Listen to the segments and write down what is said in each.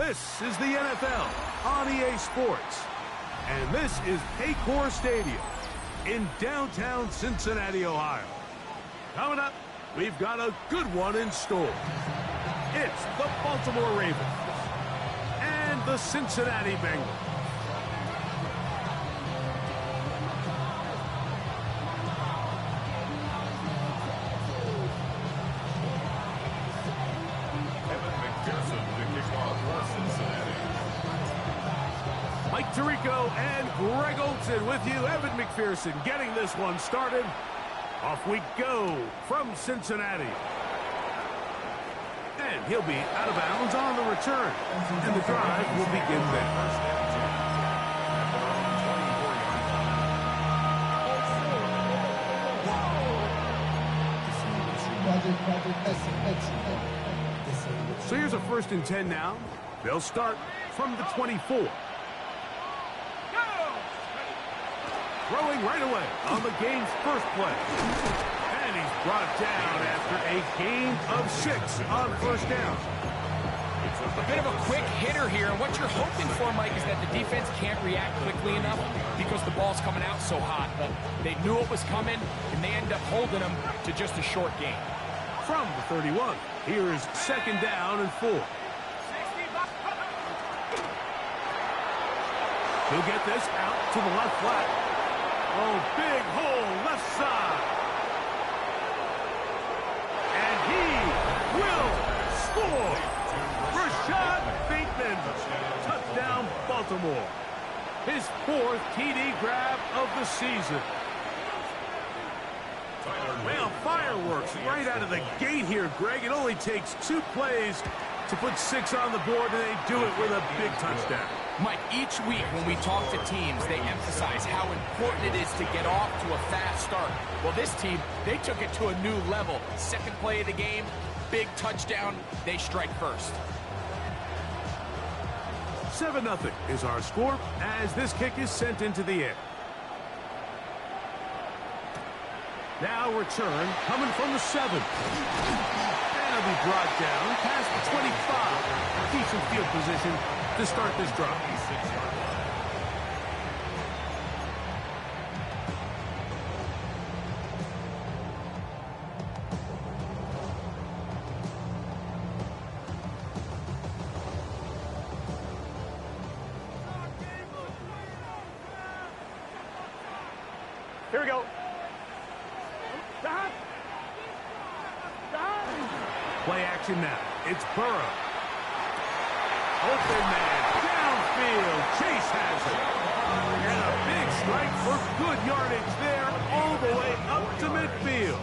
This is the NFL on EA Sports. And this is Paycor Stadium in downtown Cincinnati, Ohio. Coming up, we've got a good one in store. It's the Baltimore Ravens and the Cincinnati Bengals. Mike Tirico and Greg Olson with you. Evan McPherson getting this one started. Off we go from Cincinnati. And he'll be out of bounds on the return. And the drive will begin there. So here's a 1st and 10 now. They'll start from the 24. Throwing right away on the game's first play. And he's brought down after a gain of 6 on 1st down. A bit of a quick hitter here, and what you're hoping for, Mike, is that the defense can't react quickly enough because the ball's coming out so hot. But they knew it was coming, and they end up holding them to just a short gain. From the 31, here's 2nd down and 4. He'll get this out to the left flat. Oh, big hole, left side. And he will score. Rashad Bateman, touchdown Baltimore. His 4th TD grab of the season. Well, fireworks right out of the gate here, Greg. It only takes 2 plays to put 6 on the board, and they do it with a big touchdown. Mike, each week when we talk to teams, they emphasize how important it is to get off to a fast start. Well, this team, they took it to a new level. 2nd play of the game, big touchdown, they strike first. 7-0 is our score as this kick is sent into the air. Now return coming from the 7. And it'll be brought down past the 25. Decent field position to start this drive. Here we go. Play action now. It's Burrow. Open man. Downfield. Chase has it. And a big strike for good yardage there all the way up to midfield.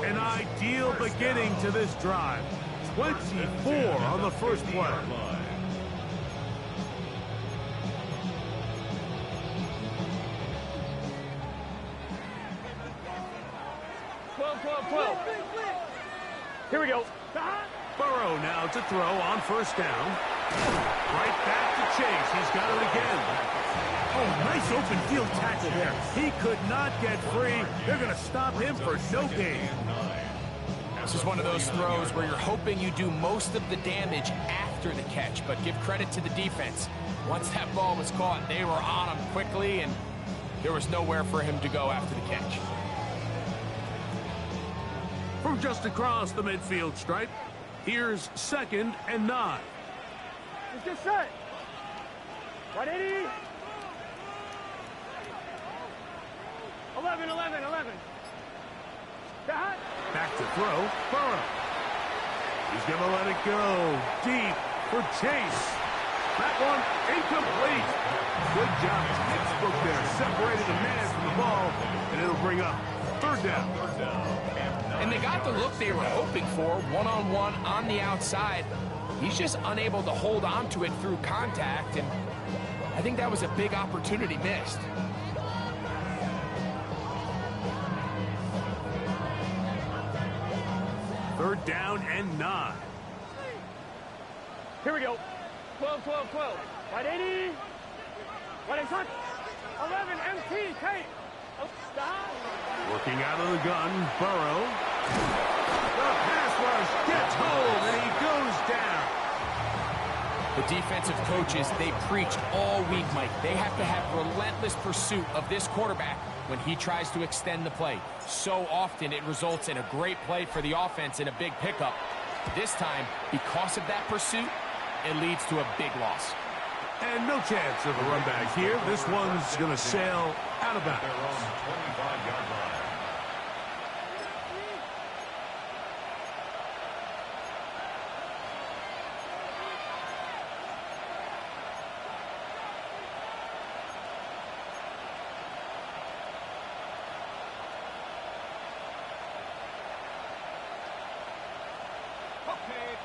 An ideal beginning to this drive. 24 on the first play. 12. Here we go. Burrow now to throw on 1st down. Right back to Chase. He's got it again. Oh, nice open field tackle there. He could not get free. They're going to stop him for no gain. This is one of those throws where you're hoping you do most of the damage after the catch, but give credit to the defense. Once that ball was caught, they were on him quickly, and there was nowhere for him to go after the catch. From just across the midfield stripe, here's 2nd and 9. Let's get set. 180. 11. Back to throw, Burrow. He's going to let it go deep for Chase. That one incomplete. Good job. Textbook there. Separated the man from the ball, and it'll bring up 3rd down. And they got the look they were hoping for, one-on-one on the outside. He's just unable to hold on to it through contact, and I think that was a big opportunity missed. Third down and 9. Here we go. 12. 180. 180. 11. MT. Kate. Stop. Working out of the gun, Burrow. The pass rush gets home, and he goes down. The defensive coaches, they preach all week, Mike. They have to have relentless pursuit of this quarterback when he tries to extend the play. So often it results in a great play for the offense and a big pickup. This time, because of that pursuit, it leads to a big loss. And no chance of a run back here. This one's going to sail out of bounds.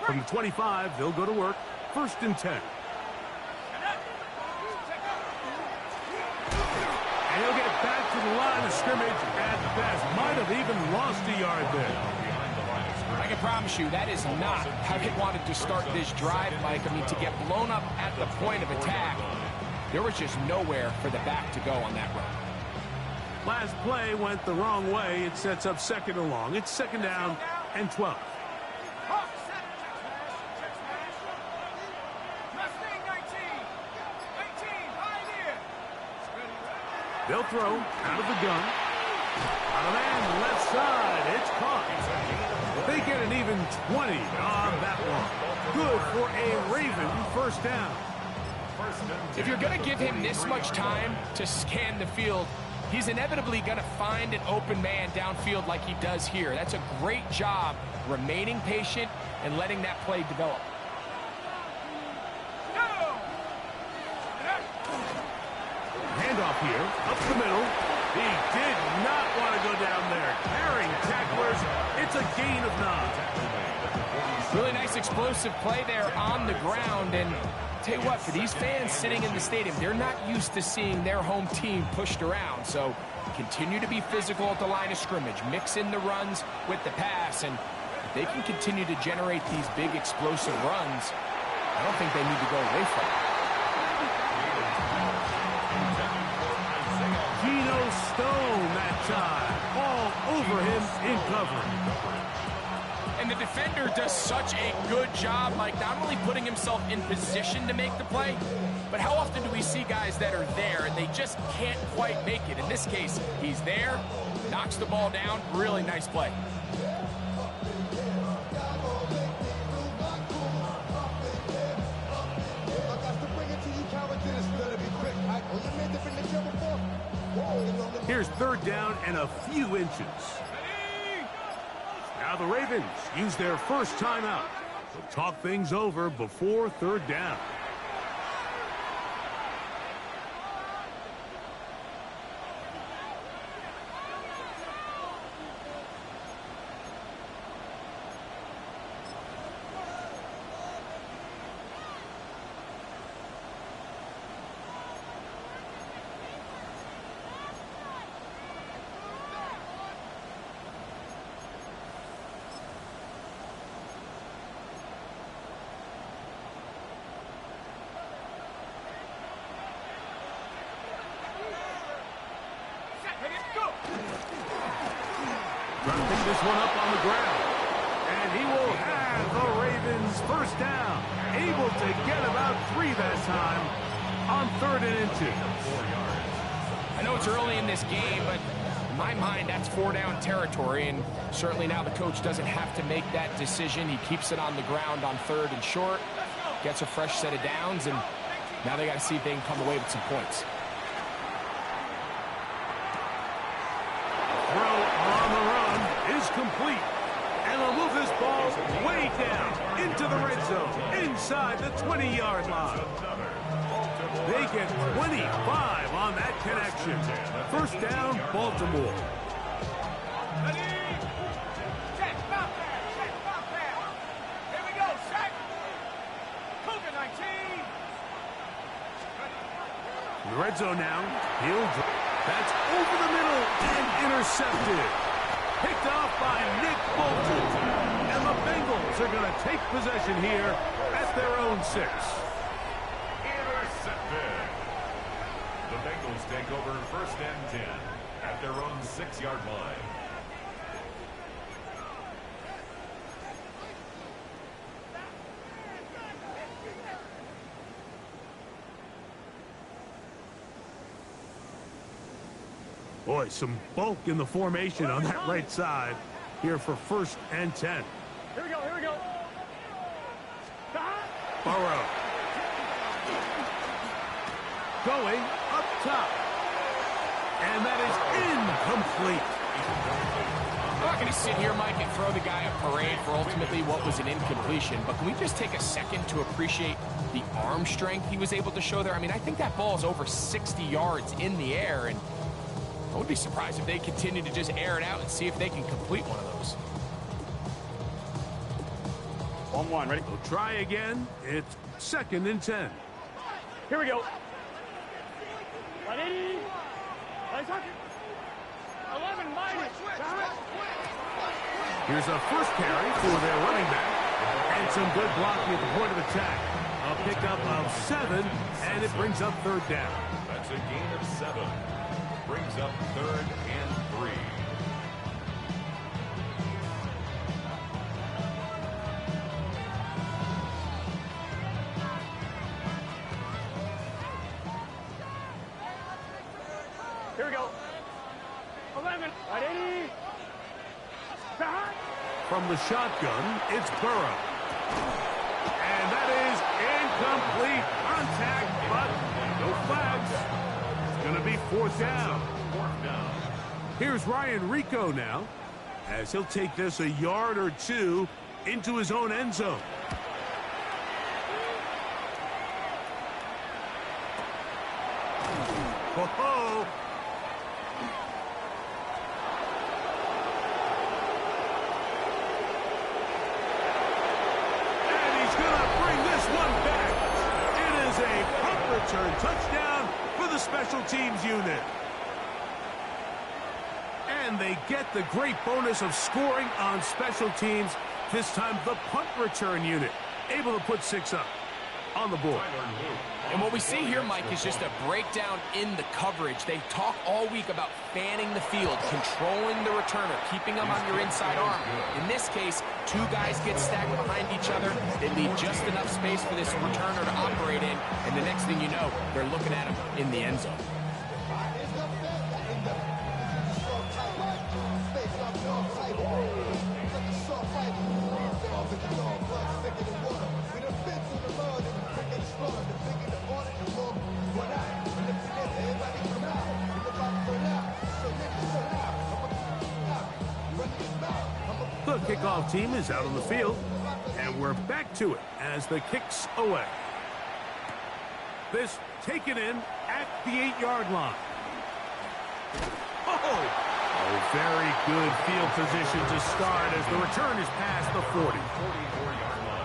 From the 25, they'll go to work. 1st and 10. And he'll get back to the line of scrimmage at the pass. Might have even lost a yard there. I can promise you that is not how they wanted to start this drive, Mike. I mean, to get blown up at the point of attack, there was just nowhere for the back to go on that run. Last play went the wrong way. It sets up 2nd and long. It's 2nd down and 12. They'll throw out of the gun. Out of man, left side. It's caught. They get an even 20 on that one. Good for a Raven 1st down. If you're going to give him this much time to scan the field, he's inevitably going to find an open man downfield like he does here. That's a great job remaining patient and letting that play develop. Handoff here, up the middle. He did not want to go down there. Carrying tacklers, it's a gain of 9. Really nice explosive play there on the ground. And tell you what, for these fans sitting in the stadium, they're not used to seeing their home team pushed around. So continue to be physical at the line of scrimmage. Mix in the runs with the pass. And if they can continue to generate these big explosive runs, I don't think they need to go away from it. Stone that time. All over him in coverage. And the defender does such a good job, Mike, not only putting himself in position to make the play, but how often do we see guys that are there and they just can't quite make it? In this case, he's there, knocks the ball down. Really nice play. Here's 3rd down and a few inches. Now the Ravens use their first timeout. They'll talk things over before 3rd down. Trying to pick this one up on the ground. And he will have the Ravens 1st down. Able to get about 3 that time on 3rd and inches. I know it's early in this game, but in my mind, that's 4-down territory. And certainly now the coach doesn't have to make that decision. He keeps it on the ground on 3rd and short. Gets a fresh set of downs. And now they got to see if they can come away with some points. Is complete, and they'll move this ball way down into the red zone, inside the 20-yard line. They get 25 on that connection. 1st down, Baltimore. Here we go, set. Cougar 19. In the red zone now, that's over the middle and intercepted. Picked off by Nick Bolton. And the Bengals are going to take possession here at their own 6. Intercepted. The Bengals take over 1st and 10 at their own 6-yard line. Boy, some bulk in the formation on that right side here for 1st and 10. Here we go, here we go. Burrow. Going up top. And that is incomplete. I'm not going to sit here, Mike, and throw the guy a parade for ultimately what was an incompletion, but can we just take a second to appreciate the arm strength he was able to show there? I mean, I think that ball is over 60 yards in the air, and I would be surprised if they continue to just air it out and see if they can complete one of those. 1-1, ready? They'll try again. It's 2nd and 10. Here we go. 180. 11 minus. Here's a first carry for their running back. And some good blocking at the point of attack. A pickup of 7, and it brings up 3rd down. That's a gain of 7. Brings up 3rd and 3. Here we go. 11. 180. From the shotgun, it's Burrow. And that is incomplete. Contact, but no flags. It's going to be 4th down. 4th down. Here's Ryan Rico now, as he'll take this a yard or 2 into his own end zone. Whoa! Return touchdown for the special teams unit. And they get the great bonus of scoring on special teams. This time the punt return unit able to put 6 up on the board. And what we see here, Mike, is just a breakdown in the coverage. They talk all week about fanning the field, controlling the returner, keeping them on your inside arm. In this case, 2 guys get stacked behind each other. They leave just enough space for this returner to operate in, and the next thing you know, they're looking at him in the end zone. The kickoff team is out on the field, and we're back to it as the kick's away. This taken in at the 8-yard line. Oh, very good field position to start as the return is past the 40. 44-yard line.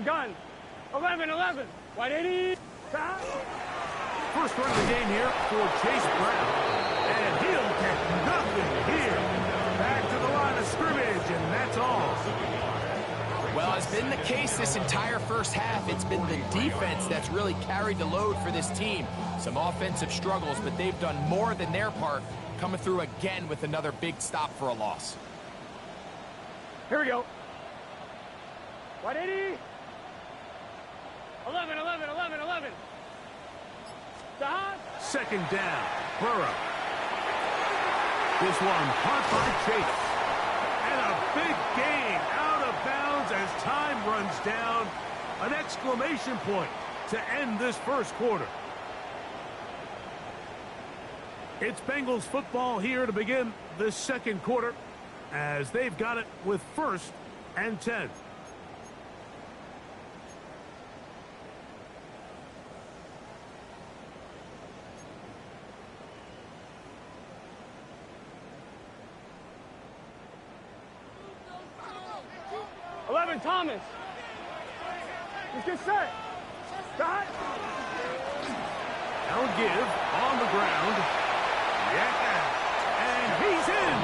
Gun. 11. 180. First run of the game here for Chase Brown. And he'll get nothing here. Back to the line of scrimmage, and that's all. Well, it's been the case this entire first half. It's been the defense that's really carried the load for this team. Some offensive struggles, but they've done more than their part, coming through again with another big stop for a loss. Here we go. 180. 11. 2nd down. Burrow. This one caught by Chase. And a big gain out of bounds as time runs down. An exclamation point to end this first quarter. It's Bengals football here to begin this second quarter as they've got it with 1st and 10. Thomas. He's good set. Got. Now give on the ground. Yeah. And he's in.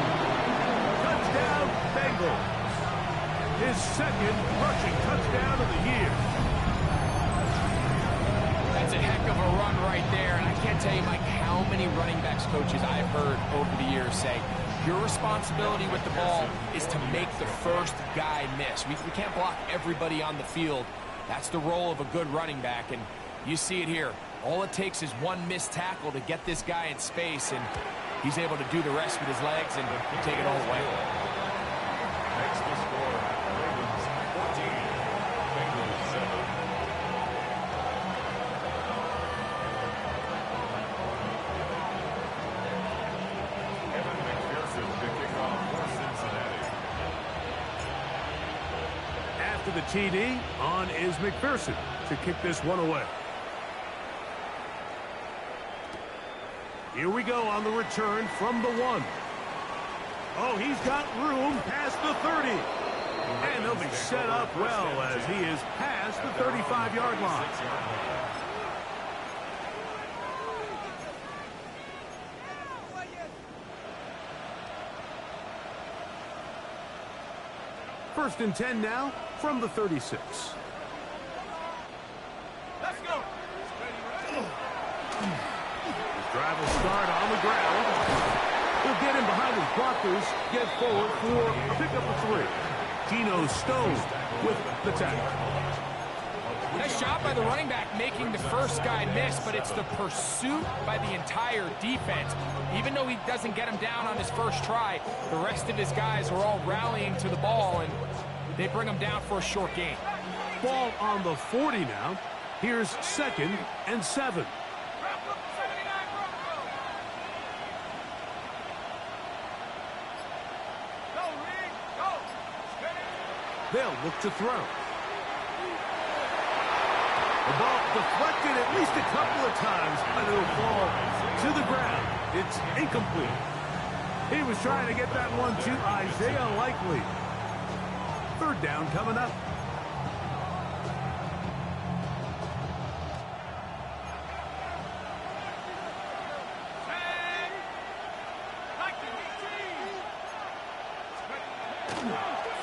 Touchdown, Bengals. His 2nd rushing touchdown of the year. That's a heck of a run right there, and I can't tell you, Mike, how many many running backs coaches I've heard over the years say, your responsibility with the ball is to make the first guy miss. We can't block everybody on the field. That's the role of a good running back, and you see it here. All it takes is one missed tackle to get this guy in space, and he's able to do the rest with his legs and take it all away. Next to score, Ravens 14, Bengals 7. Evan McPherson to kick off for Cincinnati. After the TD, on is McPherson to kick this one away. Here we go on the return from the 1. Oh, he's got room past the 30. And he'll be set up well as he is past the 35-yard line. First and 10 now from the 36. Let's go. Drive will start on the ground. He'll get in behind his blockers, get forward for a pickup of 3. Geno Stone with the tackle. Nice job by the running back making the first guy miss, but it's the pursuit by the entire defense. Even though he doesn't get him down on his first try, the rest of his guys are all rallying to the ball, and they bring him down for a short gain. Ball on the 40 now. Here's 2nd and 7. They'll look to throw. The ball deflected at least a couple of times, but it'll fall to the ground. It's incomplete. He was trying to get that one to Isaiah Likely. 3rd down coming up.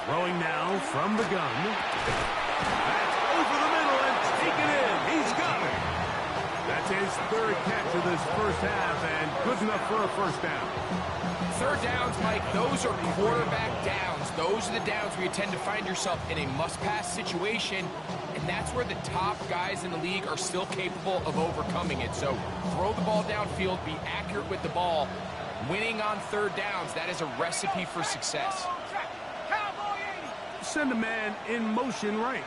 Throwing now from the gun. That's over the middle and taken in. He's got it. That's his 3rd catch of this first half and good enough for a first down. 3rd downs, Mike, those are quarterback downs. Those are the downs where you tend to find yourself in a must-pass situation, and that's where the top guys in the league are still capable of overcoming it. So throw the ball downfield, be accurate with the ball. Winning on 3rd downs, that is a recipe for success. Send a man in motion right.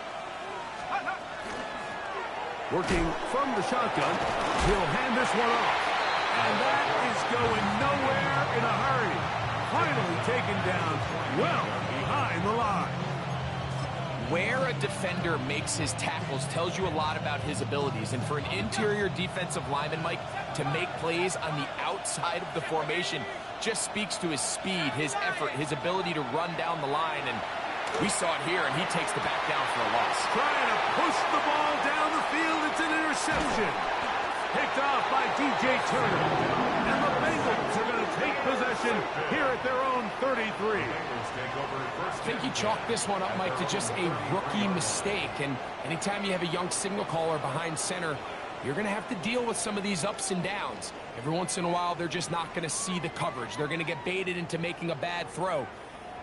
Working from the shotgun, he'll hand this one off. And that is going nowhere in a hurry. Finally taken down well behind the line. Where a defender makes his tackles tells you a lot about his abilities. And for an interior defensive lineman, Mike, to make plays on the outside of the formation just speaks to his speed, his effort, his ability to run down the line. And we saw it here, and he takes the back down for a loss. Trying to push the ball down the field. It's an interception. Picked off by DJ Turner. And the Bengals are going to take possession here at their own 33. I think you chalk this one up, Mike, to just a rookie mistake. And anytime you have a young signal caller behind center, you're going to have to deal with some of these ups and downs. Every once in a while, they're just not going to see the coverage. They're going to get baited into making a bad throw.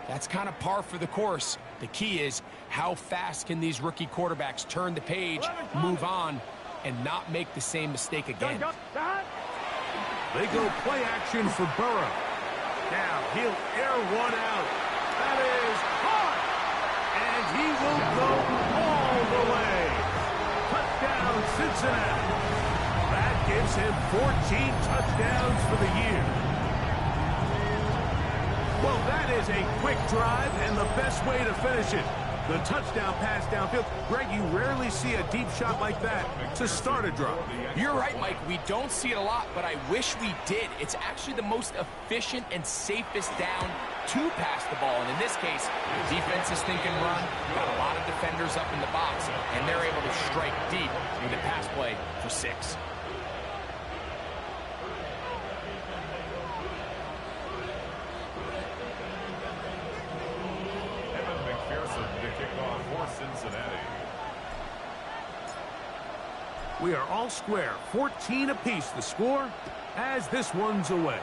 That's kind of par for the course. The key is how fast can these rookie quarterbacks turn the page, move on, and not make the same mistake again. They go play action for Burrow. Now he'll air one out. That is hot. And he will go all the way. Touchdown, Cincinnati. That gives him 14 touchdowns for the year. Well, that is a quick drive and the best way to finish it. The touchdown pass downfield. Greg, you rarely see a deep shot like that to start a drive. You're right, Mike. We don't see it a lot, but I wish we did. It's actually the most efficient and safest down to pass the ball. And in this case, the defense is thinking run, got a lot of defenders up in the box, and they're able to strike deep with a pass play for 6. To kick off for Cincinnati. we are all square. 14 apiece the score as this one's away.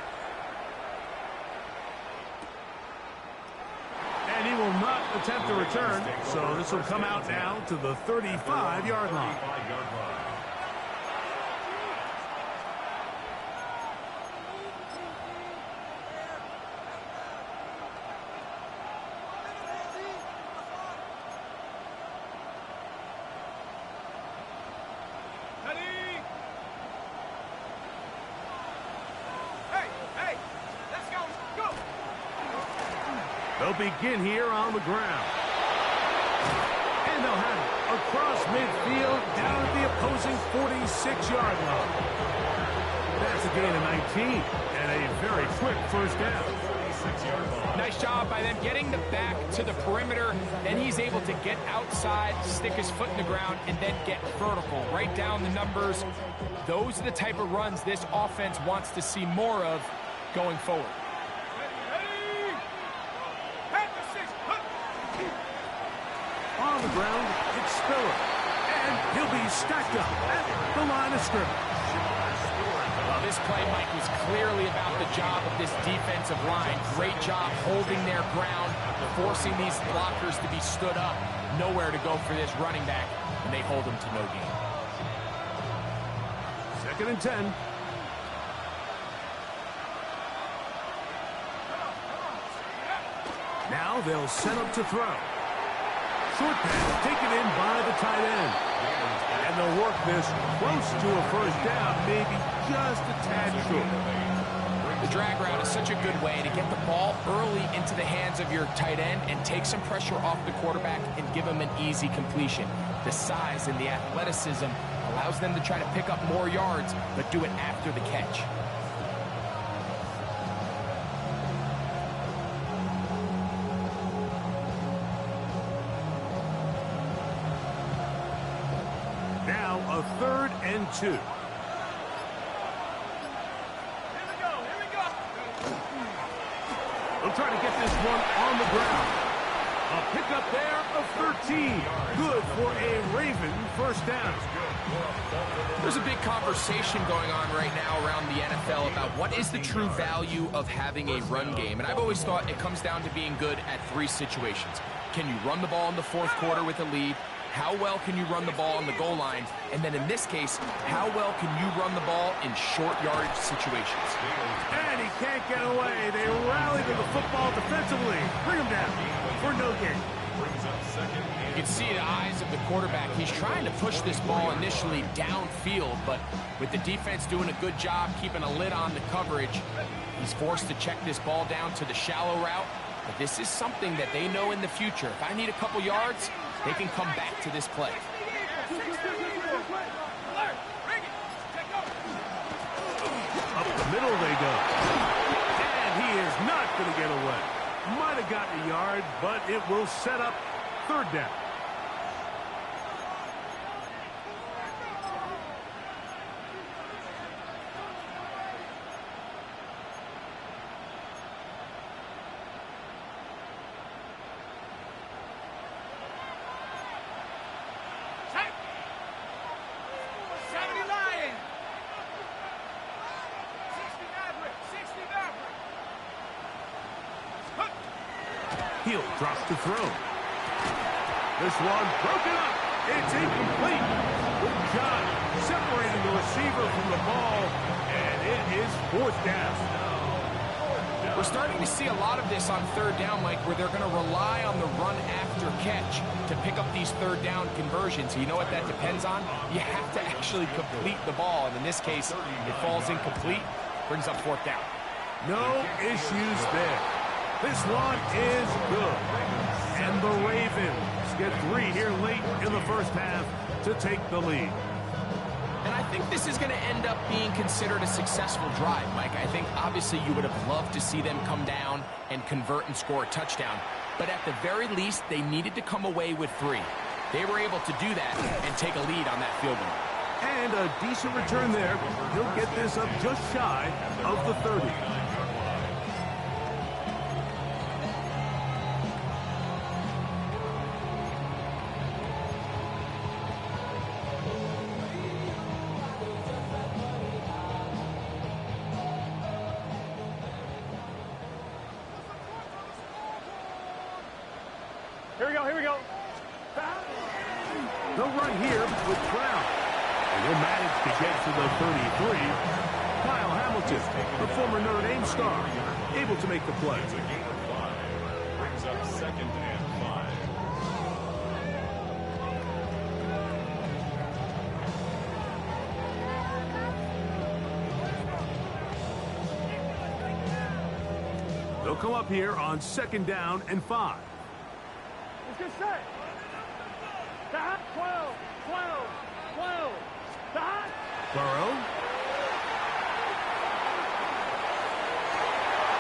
And he will not attempt to return, so this will come out now to the 35-yard line. They'll begin here on the ground. And they'll have it across midfield down at the opposing 46-yard line. That's a gain of 19 and a very quick first down. Nice job by them getting the back to the perimeter. Then he's able to get outside, stick his foot in the ground, and then get vertical. Write down the numbers. Those are the type of runs this offense wants to see more of going forward. On the ground, it's Spiller. And he'll be stacked up at the line of scrimmage. Well, this play, Mike, was clearly about the job of this defensive line. Great job holding their ground, forcing these blockers to be stood up. Nowhere to go for this running back, and they hold him to no gain. 2nd and 10. Now they'll set up to throw. Short pass taken in by the tight end. And they'll work this close to a first down, maybe just a tad short. The drag route is such a good way to get the ball early into the hands of your tight end and take some pressure off the quarterback and give him an easy completion. The size and the athleticism allows them to try to pick up more yards, but do it after the catch. Now a 3rd and 2. Here we go. They'll try to get this one on the ground. A pickup there of 13. Good for a Raven first down. There's a big conversation going on right now around the NFL about what is the true value of having a run game. And I've always thought it comes down to being good at 3 situations. Can you run the ball in the 4th quarter with a lead? How well can you run the ball on the goal line? And then in this case, how well can you run the ball in short yardage situations? And he can't get away. They rally to the football defensively. Bring him down for no gain. You can see the eyes of the quarterback. He's trying to push this ball initially downfield, but with the defense doing a good job keeping a lid on the coverage, he's forced to check this ball down to the shallow route. But this is something that they know in the future. If I need a couple yards, they can come back to this play. Up the middle they go. And he is not going to get away. Might have gotten a yard, but it will set up 3rd down. He'll drop to throw. This one broken up. It's incomplete. Good job separating the receiver from the ball, and it is 4th down. We're starting to see a lot of this on 3rd down, Mike, where they're going to rely on the run after catch to pick up these 3rd down conversions. You know what that depends on? You have to actually complete the ball, and in this case, it falls incomplete, brings up 4th down. No issues there. This one is good. And the Ravens get 3 here late in the first half to take the lead. And I think this is going to end up being considered a successful drive, Mike. I think obviously you would have loved to see them come down and convert and score a touchdown. But at the very least, they needed to come away with 3. They were able to do that and take a lead on that field goal. And a decent return there. He'll get this up just shy of the 30. here we go. They'll run here with Brown. And he'll manage to get to the 33. Kyle Hamilton, the former Notre Dame star, able to make the play. It's a gain of 5. Brings up 2nd and 5. They'll come up here on 2nd down and 5. Let's get set. Stop. 12, 12, 12. Stop. Burrow.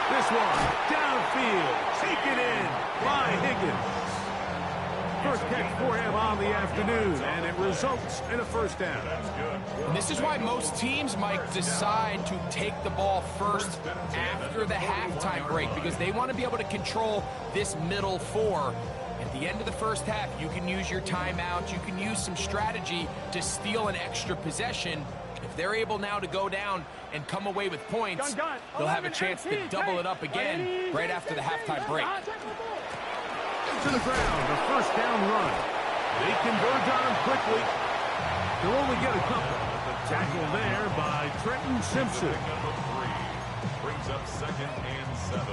This one, downfield, taken in by Higgins. First catch for him on the afternoon, and it results in a first down. And this is why most teams, Mike, decide to take the ball first after the halftime break, because they want to be able to control this middle 4. At the end of the first half, you can use your timeout, you can use some strategy to steal an extra possession. If they're able now to go down and come away with points, they'll have a chance to double it up again right after the halftime break. To the ground, the first down run. They converge on him quickly. They'll only get a couple. The tackle there by Trenton Simpson. Number 3 brings up 2nd and 7.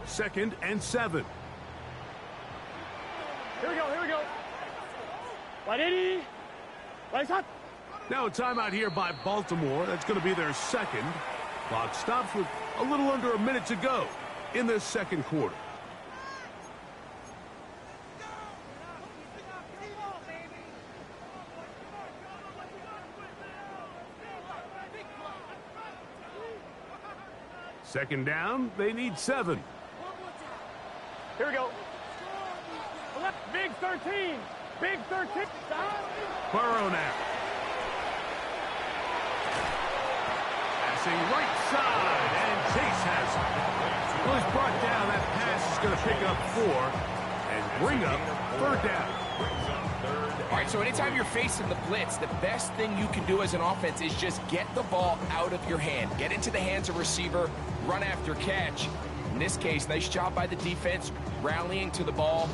Second and 7. Here we go, here we go. 180. Lights up. Now a timeout here by Baltimore. That's going to be their second. Clock stops with a little under a minute to go in this second quarter. Second down, they need 7. Here we go. Big 13. Big 13. Stop. Burrow now. Passing right side, and Chase has it. Well, he's brought down. That pass is going to pick up 4 and bring up 3rd down. All right, so anytime you're facing the blitz, the best thing you can do as an offense is just get the ball out of your hand. Get into the hands of receiver, run after catch. In this case, nice job by the defense, rallying to the ball.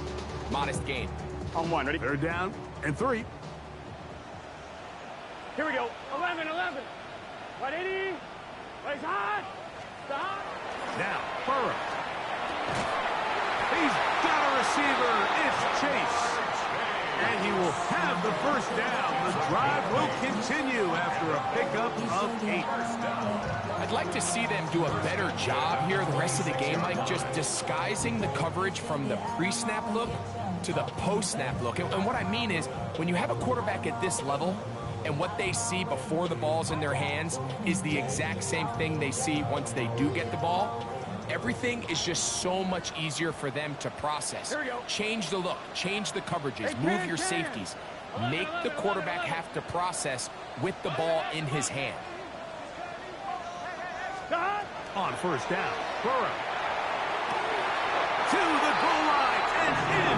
Modest gain. On 1, ready? 3rd down and 3. Here we go. 11, 11. 180. Lights hot. Stop. Now, Burrow. He's got a receiver. It's Chase. And he will have the first down. The drive will continue after a pickup of 8. I'd like to see them do a better job here the rest of the game, Mike, just disguising the coverage from the pre-snap look to the post-snap look. And what I mean is, when you have a quarterback at this level, and what they see before the ball's in their hands is the exact same thing they see once they do get the ball, everything is just so much easier for them to process. Here we go. Change the look, change the coverages, move your safeties. Make the quarterback have to process with the ball in his hand. Stop. On first down, Burrow. To the goal line and in.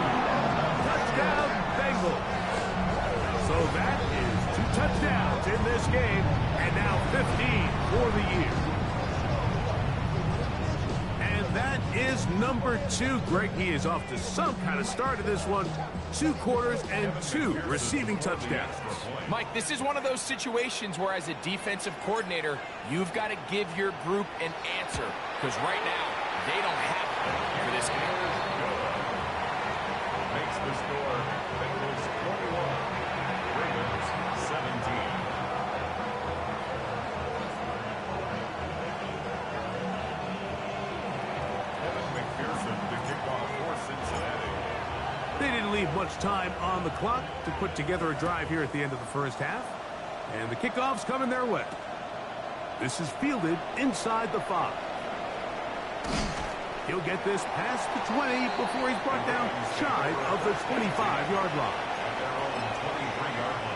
Touchdown, Bengals. So that is 2 touchdowns in this game, and now 15 for the year. And that is number 2. Greg, he is off to some kind of start in this one. 2 quarters and 2 receiving touchdowns. Mike, this is one of those situations where as a defensive coordinator, you've got to give your group an answer, because right now, they don't have it for this game. Makes the score Bengals 21, Ravens 17. Kevin McPherson to kick off for Cincinnati. They didn't leave much time on the clock to put together a drive here at the end of the first half. And the kickoff's coming their way. This is fielded inside the 5. He'll get this past the 20 before he's brought down shy of the 25-yard line. At their own 23-yard line.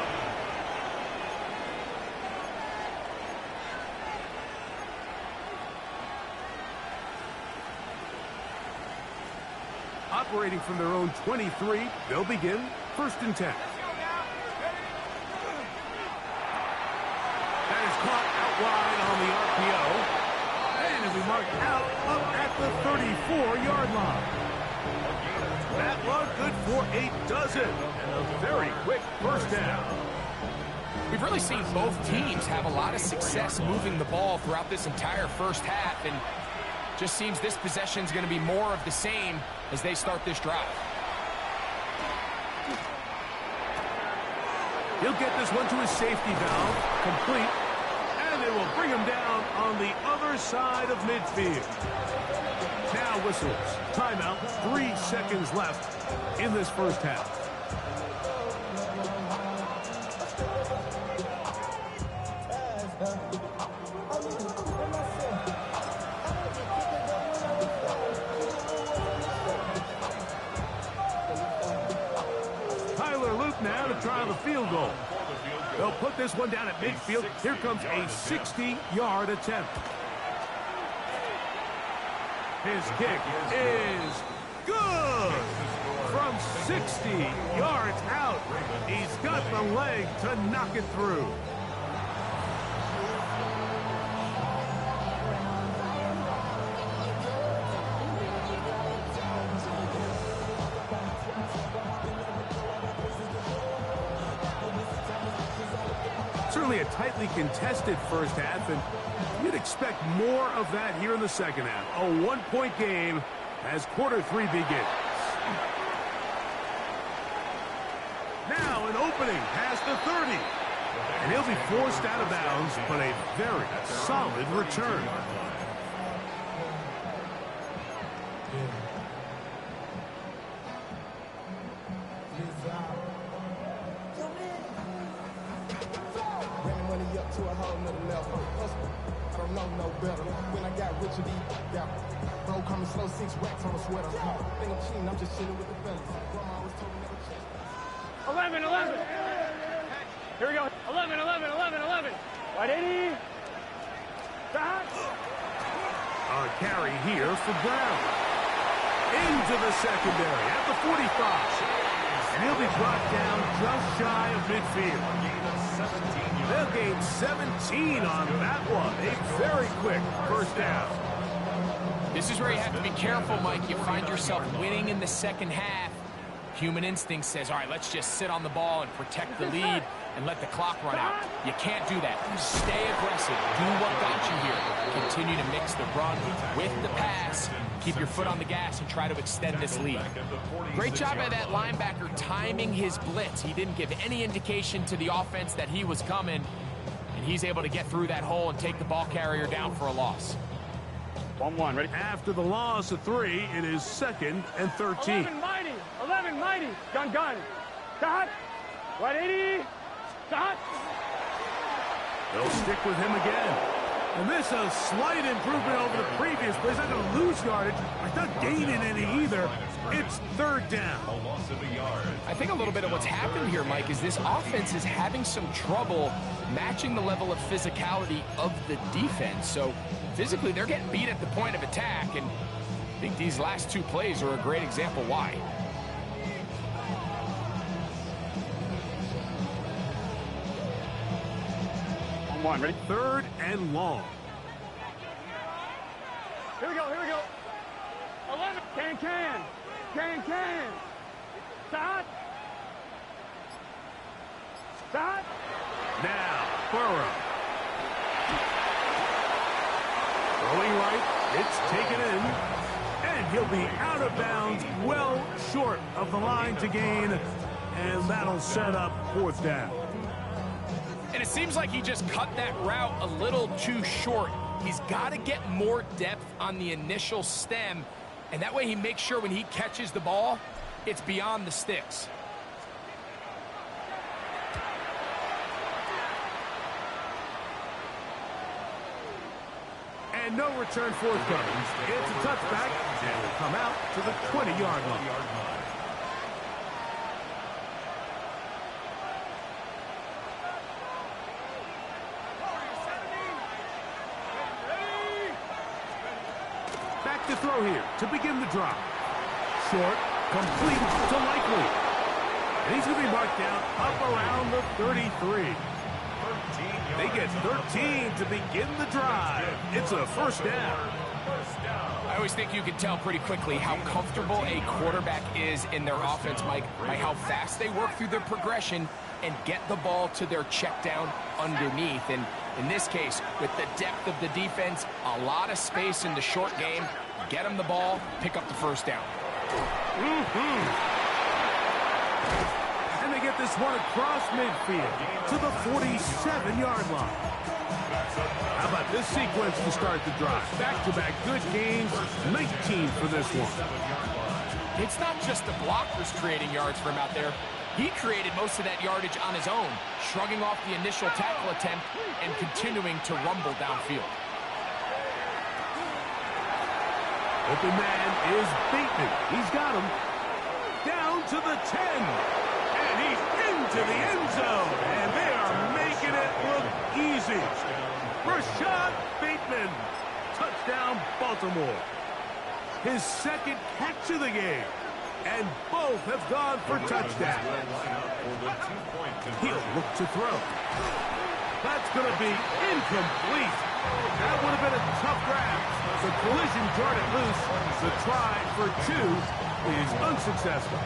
Operating from their own 23, they'll begin 1st and 10. That is caught out wide on the RPO. And he'll be marked out up at the 34-yard line. That one good for a dozen and a very quick first down. We've really seen both teams have a lot of success moving the ball throughout this entire first half, and just seems this possession is going to be more of the same as they start this drive. He'll get this one to his safety valve, complete, and they will bring him down on the other side of midfield. Now whistles. Timeout. 3 seconds left in this first half. Now to try the field goal. They'll put this one down at midfield. Here comes a 60-yard attempt. His kick is good. From 60 yards out, he's got the leg to knock it through. Certainly a tightly contested first half, and you'd expect more of that here in the second half. A one-point game as quarter 3 begins. Now an opening past the 30. And he'll be forced out of bounds, but a very solid return. To a whole nother level. I don't know no better. When I got Richard E. Yeah. Bro, coming slow, 6 racks on a sweater. Think I'm cheating, I'm just chilling with the fellas. Grandma always told me never check. 11, 11. Here we go. 11, 11, 11, 11. Right 80. Stop. A carry here for Brown. Into the secondary at the 45. And he'll be brought down just shy of midfield. They'll gain 17 on that one. A very quick first down. This is where you have to be careful, Mike. You find yourself winning in the second half. Human instinct says, all right, let's just sit on the ball and protect the lead and let the clock run out. You can't do that. Stay aggressive. Do what got you here. Continue to mix the run with the pass. Keep your foot on the gas and try to extend this lead. Great job by that linebacker timing his blitz. He didn't give any indication to the offense that he was coming, and he's able to get through that hole and take the ball carrier down for a loss. 1-1, ready? After the loss of 3, it is 2nd and 13. 11 mighty. 11 mighty. Gun, gun. Stop. Right 80. Stop. They'll stick with him again. And this a slight improvement over the previous play. He's not going to lose yardage. He's not gaining any either. It's 3rd down. I think a little bit of what's happened here, Mike, is this offense is having some trouble matching the level of physicality of the defense. So physically, they're getting beat at the point of attack, and I think these last 2 plays are a great example why. One, ready? 3rd and long. Here we go, here we go. 11. Can. Stop. Stop. Now, Burrow. Throwing right, it's taken in. And he'll be out of bounds, well short of the line to gain. And that'll set up 4th down. And it seems like he just cut that route a little too short. He's got to get more depth on the initial stem, and that way he makes sure when he catches the ball, it's beyond the sticks. And no return forthcoming. It's a touchback, and will come out to the 20-yard line. Back to throw here to begin the drive. Short, complete to Likely. And he's going to be marked down up around the 33. They get 13 to begin the drive. It's a first down. I always think you can tell pretty quickly how comfortable a quarterback is in their offense, Mike, by how fast they work through their progression and get the ball to their check down underneath. And in this case, with the depth of the defense, a lot of space in the short game, get them the ball, pick up the first down. And they get this one across midfield to the 47-yard line. How about this sequence to start the drive? Back-to-back good gains, 19 for this one. It's not just the blockers creating yards for him out there. He created most of that yardage on his own, shrugging off the initial tackle attempt and continuing to rumble downfield. Open man is Bateman. He's got him. Down to the 10. And he's into the end zone. And they are making it look easy. Rashad Bateman. Touchdown, Baltimore. His second catch of the game. And both have gone for touchdowns. He'll look to throw. That's going to be incomplete. That would have been a tough grab. The collision jarred it loose. The try for 2 is unsuccessful.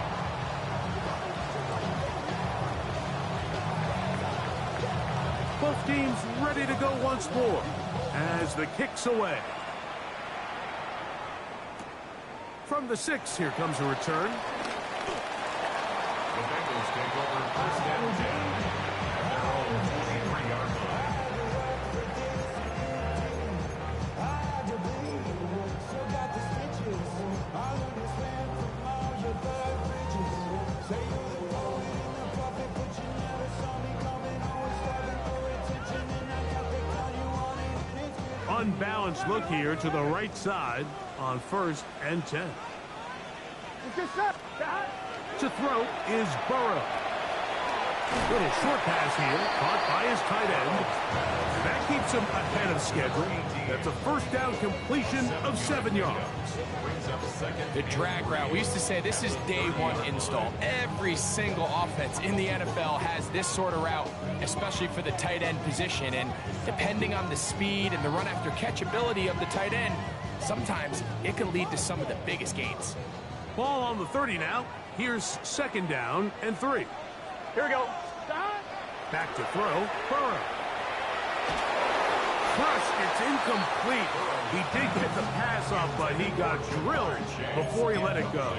Both teams ready to go once more as the kick's away. From the 6, here comes a return. The Bengals take over first and 10 at their own 43-yard line. Unbalanced look here to the right side on first and 10. To throw is Burrow. Little short pass here, caught by his tight end. That keeps him ahead of schedule. That's a first down completion of 7 yards. The drag route, we used to say this is day one install. Every single offense in the NFL has this sort of route, especially for the tight end position. And depending on the speed and the run after catch ability of the tight end, sometimes it can lead to some of the biggest gains. Ball on the 30 now. Here's second down and 3. Here we go. Back to throw. Burrow. First, it's incomplete. He did get the pass off, but he got drilled before he let it go.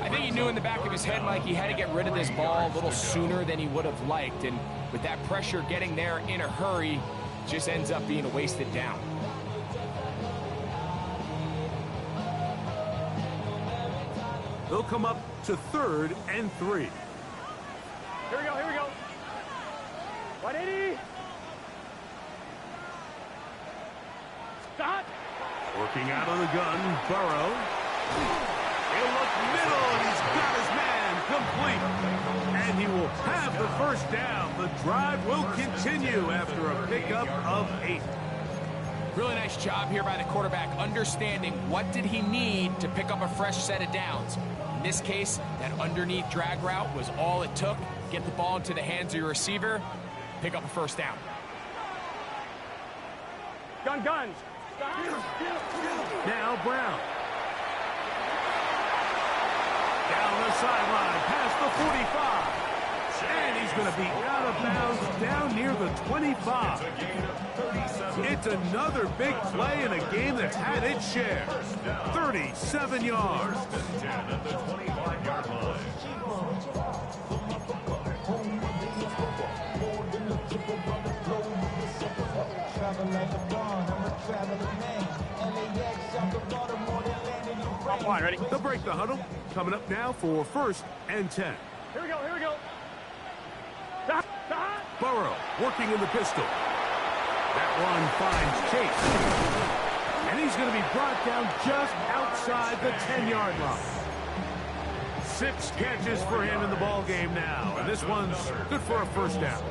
I think he knew in the back of his head, Mike, he had to get rid of this ball a little sooner than he would have liked. And with that pressure getting there in a hurry, just ends up being a wasted down. They'll come up to 3rd and 3. Here we go, here we go. 180. Stop. Working out of the gun, Burrow. He'll look middle, and he's got his man complete. And he will have the first down. The drive will continue after a pickup of 8. Really nice job here by the quarterback, understanding what did he need to pick up a fresh set of downs. In this case, that underneath drag route was all it took. Get the ball into the hands of your receiver, pick up a first down. Guns. Now Brown. Down the sideline, past the 45. And he's going to be out of bounds down near the 25. It's another big play in a game that's had its share. 37 yards. 10 at the 25-yard line. Line, ready? They'll break the huddle. Coming up now for 1st and 10. Here we go, here we go. Burrow working in the pistol. That one finds Chase. And he's going to be brought down just outside the 10-yard line. 6 catches for him in the ball game now. And this one's good for a first down.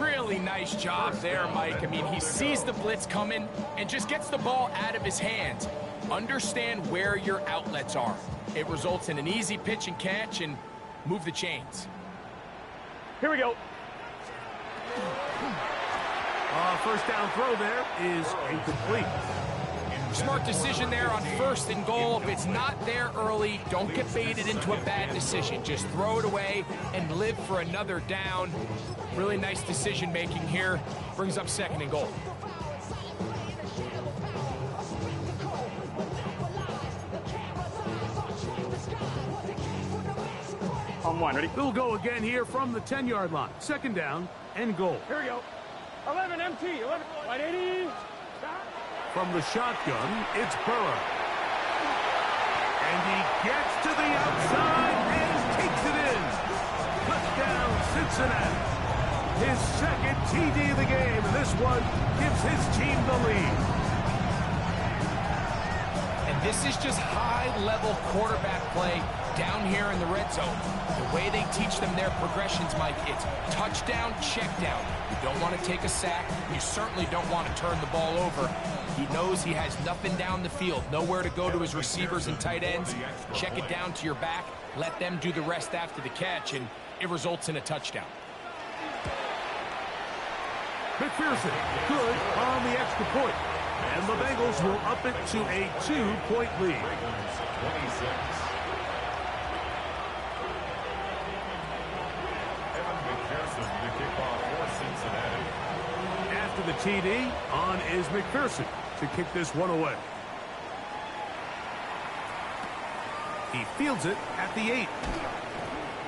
Really nice job there, Mike. I mean, he sees the blitz coming and just gets the ball out of his hands. Understand where your outlets are. It results in an easy pitch and catch and move the chains. Here we go. First down throw there is incomplete. Smart decision there on 1st and goal. If it's not there early, don't get baited into a bad decision. Just throw it away and live for another down. Really nice decision making here. Brings up 2nd and goal. On 1, ready? We'll go again here from the 10-yard line. 2nd down and goal. Here we go. 11 MT, 11, wide 80. Stop. From the shotgun, it's Burrow. And he gets to the outside and takes it in. Touchdown, Cincinnati. His 2nd TD of the game, and this one gives his team the lead. And this is just high-level quarterback play down here in the red zone. The way they teach them their progressions, Mike, it's touchdown, check down. You don't want to take a sack. You certainly don't want to turn the ball over. He knows he has nothing down the field, nowhere to go to his receivers and tight ends. Check it down to your back. Let them do the rest after the catch, and it results in a touchdown. McPherson, good on the extra point. And the Bengals will up it to a 2-point lead. 26. McPherson, the kickoff for Cincinnati. After the TD, on is McPherson to kick this one away. He fields it at the 8.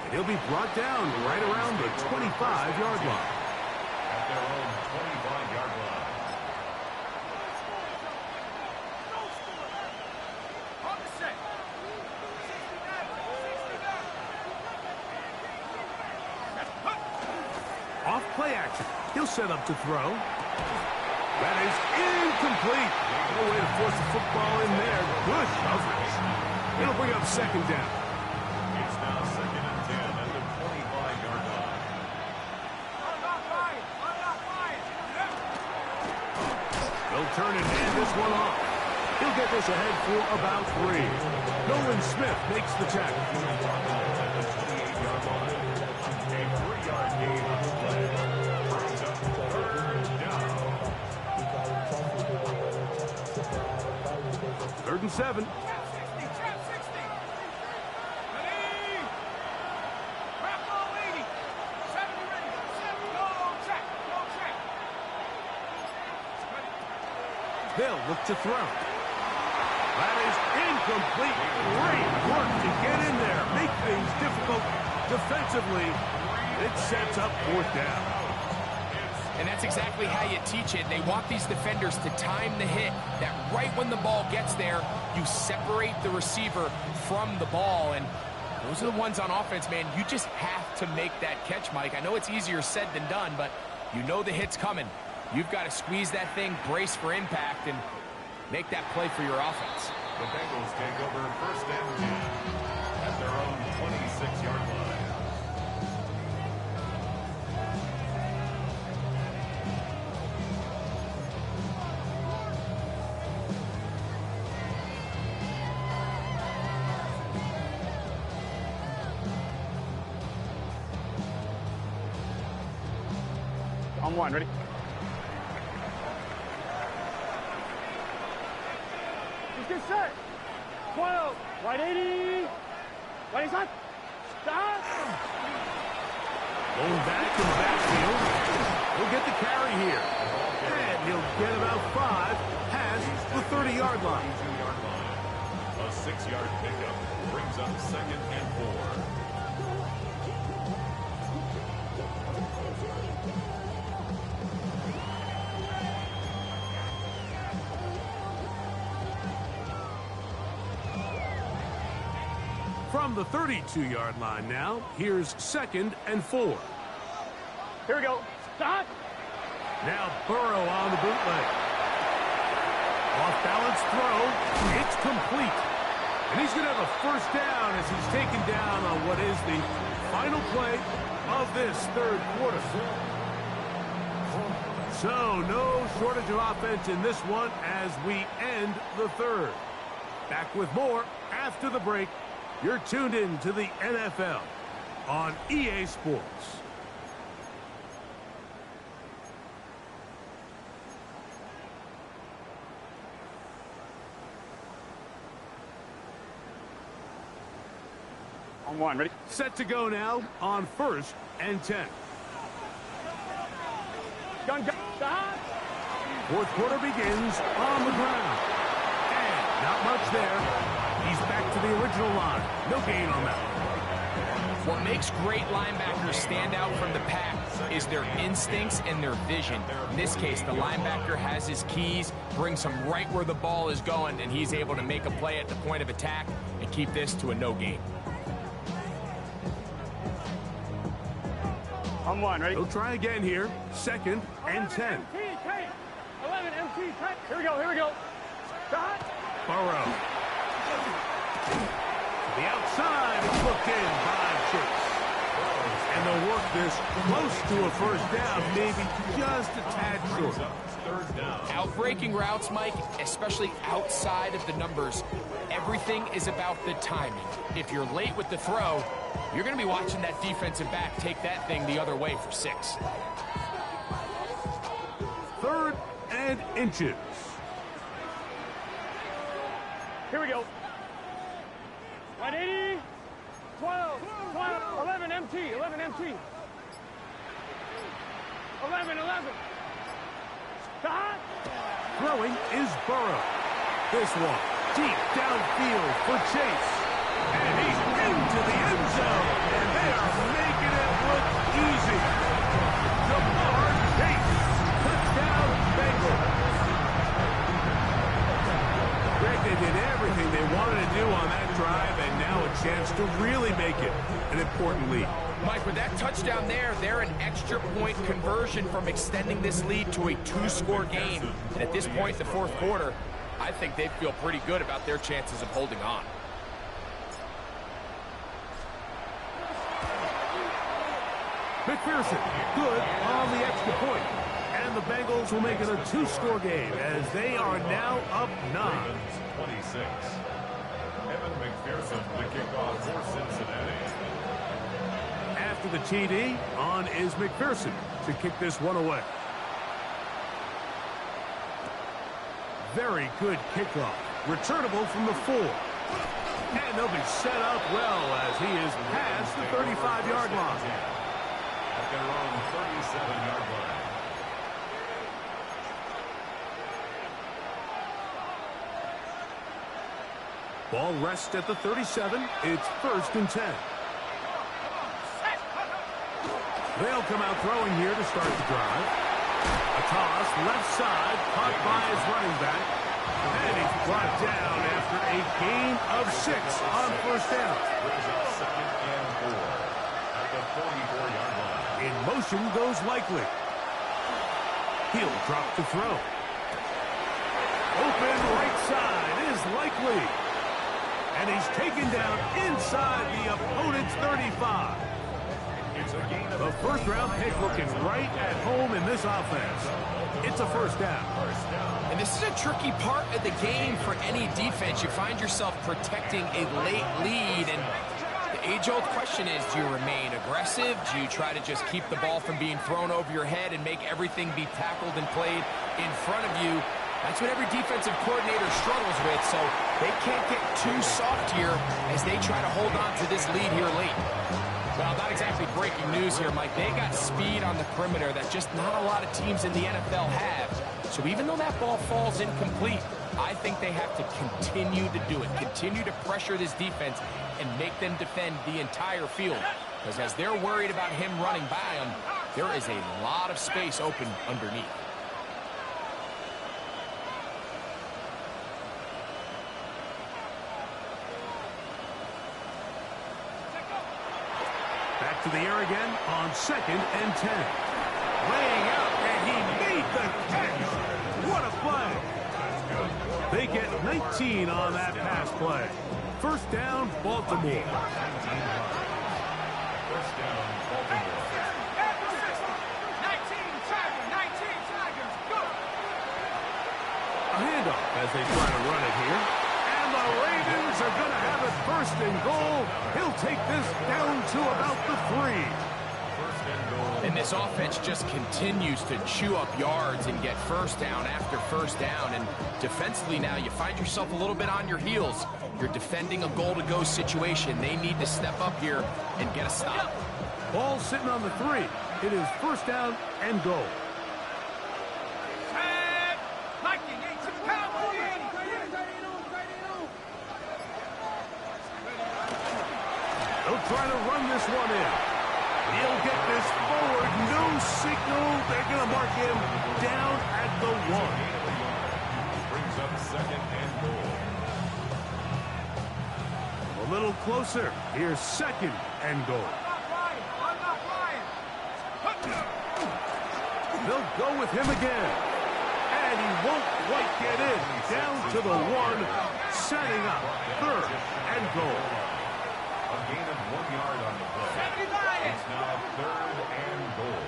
And he'll be brought down right around the 25-yard line. At their own 25-yard line. Off play action. He'll set up to throw. That is incomplete. No way to force the football in there. Good coverage. It'll bring up 2nd down. It's now 2nd and 10 at the 25-yard line. They'll turn and hand this one off. He'll get this ahead for about 3. Nolan Smith makes the tackle. At the 28-yard line. A 3-yard gain on the play. Brings up 3rd down. 3rd and 7. They'll look to throw. That is incomplete. Great work to get in there. Make things difficult defensively. It sets up 4th down. And that's exactly how you teach it. They want these defenders to time the hit, that right when the ball gets there, you separate the receiver from the ball. And those are the ones on offense, man. You just have to make that catch, Mike. I know it's easier said than done, but you know the hit's coming. You've got to squeeze that thing, brace for impact, and make that play for your offense. The Bengals take over 1st and 10 at their own 26-yard line. On 1, ready? Get set. 12. Wide 80. Wide inside. Stop. Going back to the backfield. He'll get the carry here. And he'll get about 5 past the 30-yard line. A 6-yard pickup brings up 2nd and 4. From the 32-yard line now, here's 2nd and 4. Here we go. Stop. Now Burrow on the bootleg. Off-balance throw. It's complete. And he's going to have a 1st down as he's taken down on what is the final play of this 3rd quarter. So no shortage of offense in this one as we end the 3rd. Back with more after the break. You're tuned in to the NFL on EA Sports. On one, ready? Set to go now on 1st and 10. Gun, gun, stop! Fourth quarter begins on the ground. And not much there. He's back to the original line. No gain on that. What makes great linebackers stand out from the pack is their instincts and their vision. In this case, the linebacker has his keys, brings him right where the ball is going, and he's able to make a play at the point of attack and keep this to a no gain. On one, ready? He'll try again here. 2nd and 10. MT, tight. 11, MT, tight. Here we go, here we go. Stop. Burrow. To the outside. It's looked in by Chase. And they'll work this close to a first down, maybe just a tad short. Third down. Outbreaking routes, Mike, especially outside of the numbers, everything is about the timing. If you're late with the throw, you're going to be watching that defensive back take that thing the other way for 6. 3rd and inches. Here we go. 180. 12, 11, MT, 11, MT. 11, 11. Stop. Throwing is Burrow. This one deep downfield for Chase. And he's into the end zone. And they are making it look easy. Chase. Touchdown, Bengals. Greg, they did everything they wanted to do on that drive, and now a chance to really make it an important lead. Mike, with that touchdown there, they're an extra point conversion from extending this lead to a 2-score game. And at this point in the fourth quarter, I think they feel pretty good about their chances of holding on. McPherson, good on the extra point. And the Bengals will make it a 2-score game as they are now up 9. 26. Evan McPherson, the kickoff for Cincinnati. After the TD, on is McPherson to kick this one away. Very good kickoff. Returnable from the 4. And they'll be set up well as he is past the 35-yard line. At their own 37-yard line. Ball rests at the 37. It's 1st and 10. They'll come out throwing here to start the drive. A toss, left side, caught by his running back. And he's brought down after a gain of 6 on 1st down. Brings up 2nd and 4 at the 44-yard line. In motion goes Likely. He'll drop the throw. Open right side is Likely. And he's taken down inside the opponent's 35. The first-round pick looking right at home in this offense. It's a 1st down. And this is a tricky part of the game for any defense. You find yourself protecting a late lead, and the age-old question is, do you remain aggressive? Do you try to just keep the ball from being thrown over your head and make everything be tackled and played in front of you? That's what every defensive coordinator struggles with, so they can't get too soft here as they try to hold on to this lead here late. Well, not exactly breaking news here, Mike. They got speed on the perimeter that just not a lot of teams in the NFL have. So even though that ball falls incomplete, I think they have to continue to do it, continue to pressure this defense and make them defend the entire field. Because as they're worried about him running by them, there is a lot of space open underneath. Back to the air again on 2nd and 10. Laying out, and he made the catch. What a play. They get 19 on that pass play. 1st down, Baltimore. 1st down, Baltimore. 19 Tigers, go! A handoff as they try to run it here. And the Ravens are going to have it 1st and goal. He'll take this down to about the 3. 1st and goal. And this offense just continues to chew up yards and get 1st down after 1st down. And defensively now, you find yourself a little bit on your heels. You're defending a goal-to-go situation. They need to step up here and get a stop. Ball sitting on the 3. It is first down and goal. They'll try to run this one in. He'll get this forward. No signal. They're going to mark him down at the 1. Brings up second and goal. A little closer. Here's second and goal. They'll go with him again. And he won't quite get in. Down to the 1. Setting up third and goal. A gain of 1 yard on the play. It's now third and goal.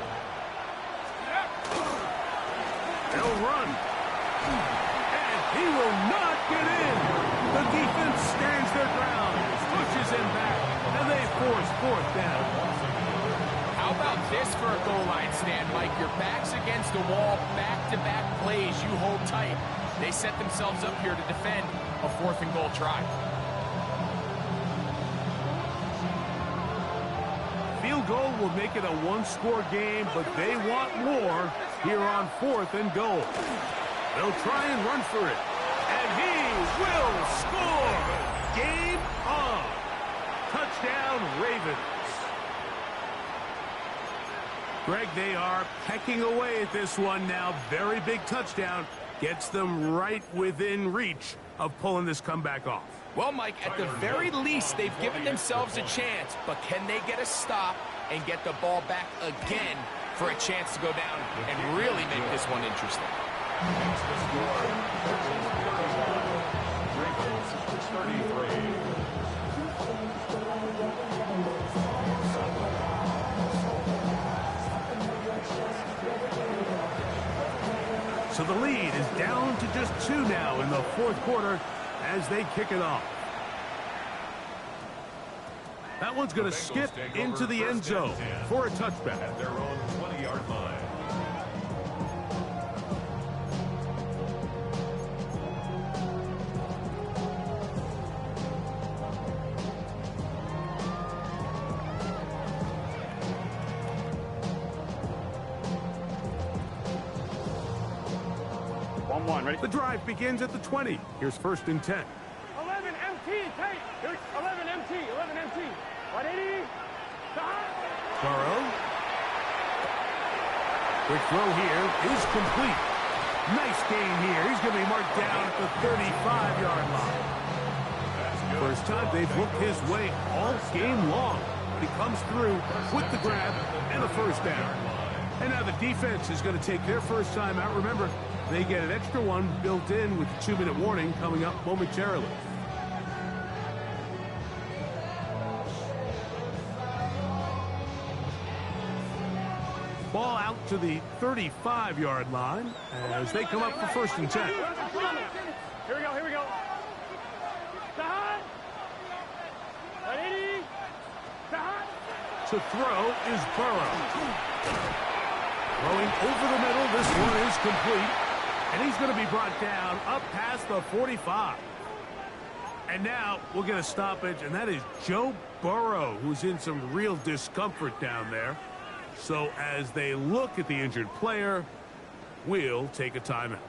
They'll run. And he will not get in. The defense stands their ground, pushes him back, and they force fourth down. How about this for a goal line stand, Mike? Your back's against the wall, back-to-back plays. You hold tight. They set themselves up here to defend a 4th and goal try. Field goal will make it a 1-score game, but they want more here on 4th and goal. They'll try and run for it. And he will score! Game on! Touchdown, Ravens. Greg, they are pecking away at this one now. Very big touchdown. Gets them right within reach of pulling this comeback off. Well, Mike, at the very least, they've given themselves a chance, but can they get a stop and get the ball back again for a chance to go down and really make this one interesting? That's the score. Ravens 33. So the lead is down to just 2 now in the 4th quarter as they kick it off. That one's going to skip into the end zone for a touchback. At their own 20-yard line. Ready? The drive begins at the 20. Here's first and 10. 11 MT, tight. Here's 11 MT, 11 MT. 180. Burrow. Quick throw here is complete. Nice gain here. He's going to be marked down at the 35-yard line. First time they've looked his way all game long. But he comes through with the grab and a first down. And now the defense is going to take their first time out. Remember, they get an extra one built in with the 2-minute warning coming up momentarily. Ball out to the 35-yard line as they come up for first and 10. Here we go, here we go. Sahad. 180. Sahad. To throw is Burrow. Throwing over the middle, this one is complete. And he's going to be brought down up past the 45. And now we'll get a stoppage, and that is Joe Burrow, who's in some real discomfort down there. So as they look at the injured player, we'll take a timeout.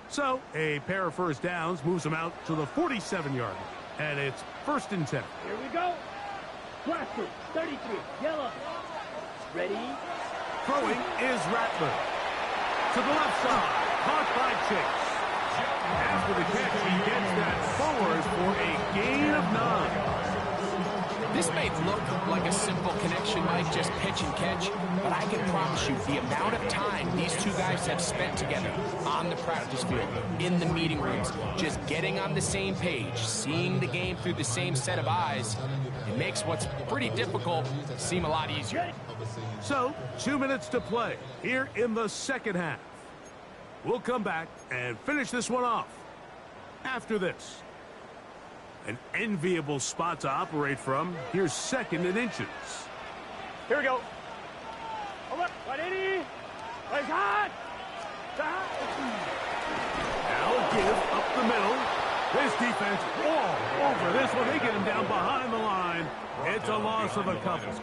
So a pair of first downs moves them out to the 47-yard line. And it's first and 10. Here we go. Blaster, 33, yellow. Ready? Throwing is Rattler. To the left side. Caught by Chase. After the catch, he gets that forward for a gain of 9. This may look like a simple connection, Mike, just pitch and catch, but I can promise you the amount of time these two guys have spent together on the practice field, in the meeting rooms, just getting on the same page, seeing the game through the same set of eyes, it makes what's pretty difficult seem a lot easier. So, 2 minutes to play here in the second half. We'll come back and finish this one off after this. An enviable spot to operate from. Here's second and inches. Here we go. 180. It's hot. Now a give up the middle. This defense all over this one. They get him down behind the line. It's a loss of a couple.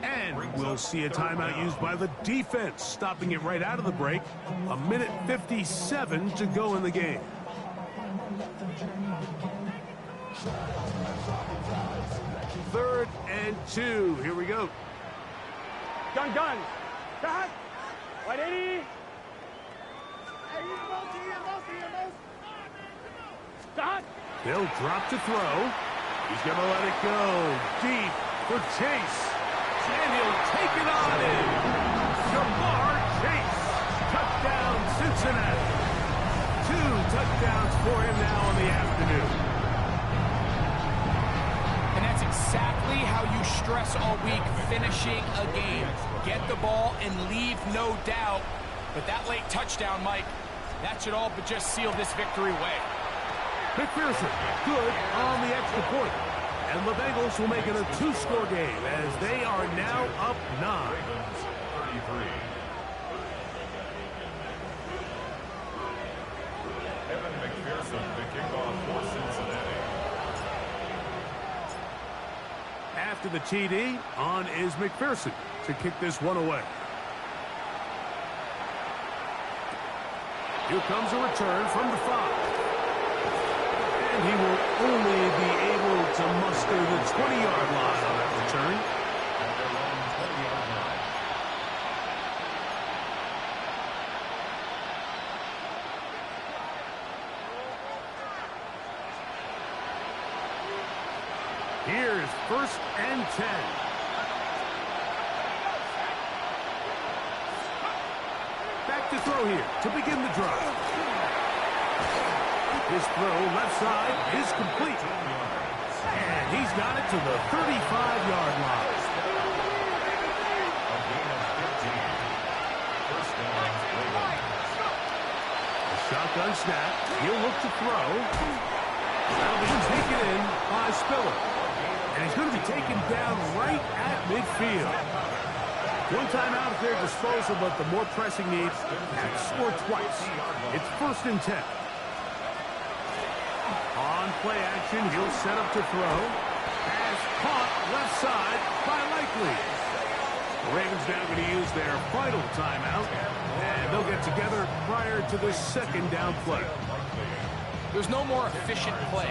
And we'll see a timeout used by the defense, stopping it right out of the break. 1:57 to go in the game. Third and 2. Here we go. Gun. Cut. Right 80. Cut. They'll drop to throw. He's going to let it go deep for Chase. And he'll take it on in. Jamar Chase. Touchdown, Cincinnati. 2 touchdowns for him now in the afternoon. And that's exactly how you stress all week, finishing a game. Get the ball and leave no doubt. But that late touchdown, Mike, that should all but just seal this victory away. McPherson, good on the extra point. And the Bengals will make it a 2-score game as they are now up 9. Ravens 33. Evan McPherson, the kickoff for Cincinnati. After the TD, on is McPherson to kick this one away. Here comes a return from the 5. And he will only be able to muster the 20-yard line on that return. At their own 20-yard line. Here's 1st and 10. Back to throw here to begin the drive. His throw left side is complete. And he's got it to the 35-yard line. A gain of 15. First down, Ravens. A shotgun snap. He'll look to throw. That'll be taken in by Spiller. And he's going to be taken down right at midfield. One time out at their disposal, but the more pressing needs have scored twice. It's 1st and 10. On play action, he'll set up to throw. Pass caught left side by Likely. The Ravens now going to use their final timeout, and they'll get together prior to the 2nd down play. There's no more efficient play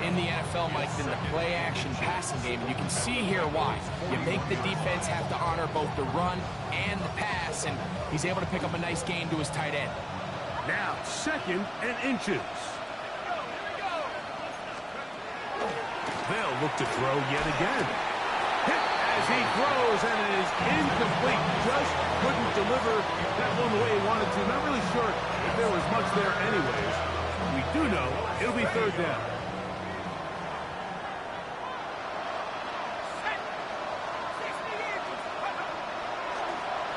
in the NFL, Mike, than the play-action passing game, and you can see here why. You make the defense have to honor both the run and the pass, and he's able to pick up a nice gain to his tight end. Now 2nd and inches. They'll look to throw yet again. Hit as he throws, and it is incomplete. Just couldn't deliver that one the way he wanted to. Not really sure if there was much there anyways. We do know it'll be 3rd down.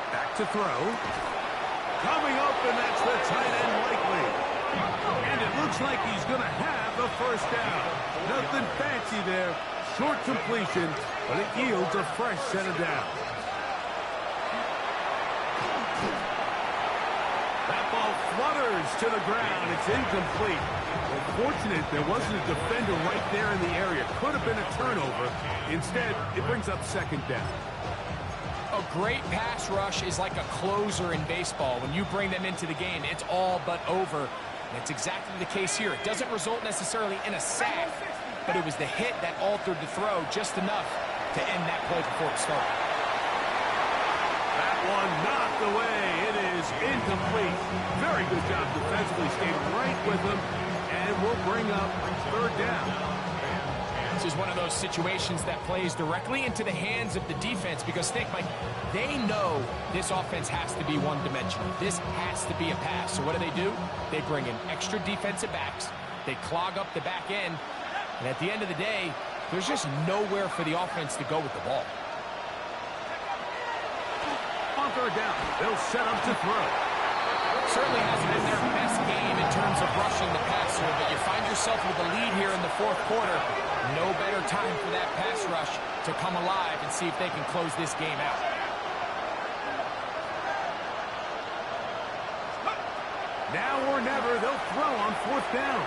Back to throw. Coming up, and that's the tight end Likely. And it looks like he's going to have the 1st down. Nothing fancy there. Short completion, but it yields a fresh set of downs. That ball flutters to the ground. It's incomplete. Well, fortunate there wasn't a defender right there in the area. Could have been a turnover. Instead, it brings up 2nd down. A great pass rush is like a closer in baseball. When you bring them into the game, it's all but over. And it's exactly the case here. It doesn't result necessarily in a sack, but it was the hit that altered the throw just enough to end that play before it started. That one knocked away. It is incomplete. Very good job defensively. Stayed right with him, and will bring up 3rd down. This is one of those situations that plays directly into the hands of the defense because, think, Mike, they know this offense has to be one-dimensional. This has to be a pass. So what do? They bring in extra defensive backs. They clog up the back end. And at the end of the day, there's just nowhere for the offense to go with the ball. On 3rd down, they'll set up to throw. Certainly hasn't been their best game in terms of rushing the passer, but you find yourself with a lead here in the 4th quarter. No better time for that pass rush to come alive and see if they can close this game out. Now or never, they'll throw on 4th down.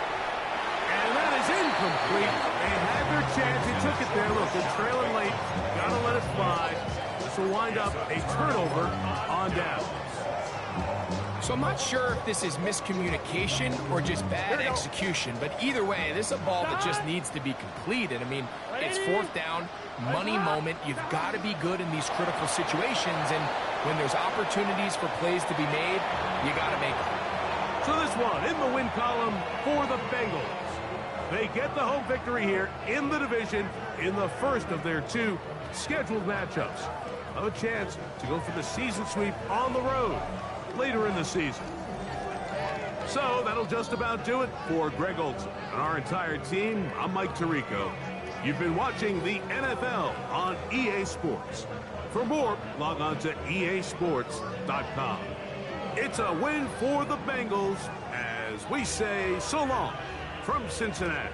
And that is incomplete. They had their chance. They took it there. Look, they're trailing late. Got to let it fly. This will wind up a turnover on down. So I'm not sure if this is miscommunication or just bad execution, but either way, this is a ball that just needs to be completed. I mean, it's 4th down, money moment. You've got to be good in these critical situations, and when there's opportunities for plays to be made, you got to make them. So this one in the win column for the Bengals. They get the home victory here in the division in the first of their 2 scheduled matchups. A chance to go for the season sweep on the road later in the season. So that'll just about do it for Greg Olson and our entire team. I'm Mike Tirico. You've been watching the NFL on EA Sports. For more, log on to easports.com. It's a win for the Bengals as we say so long from Cincinnati.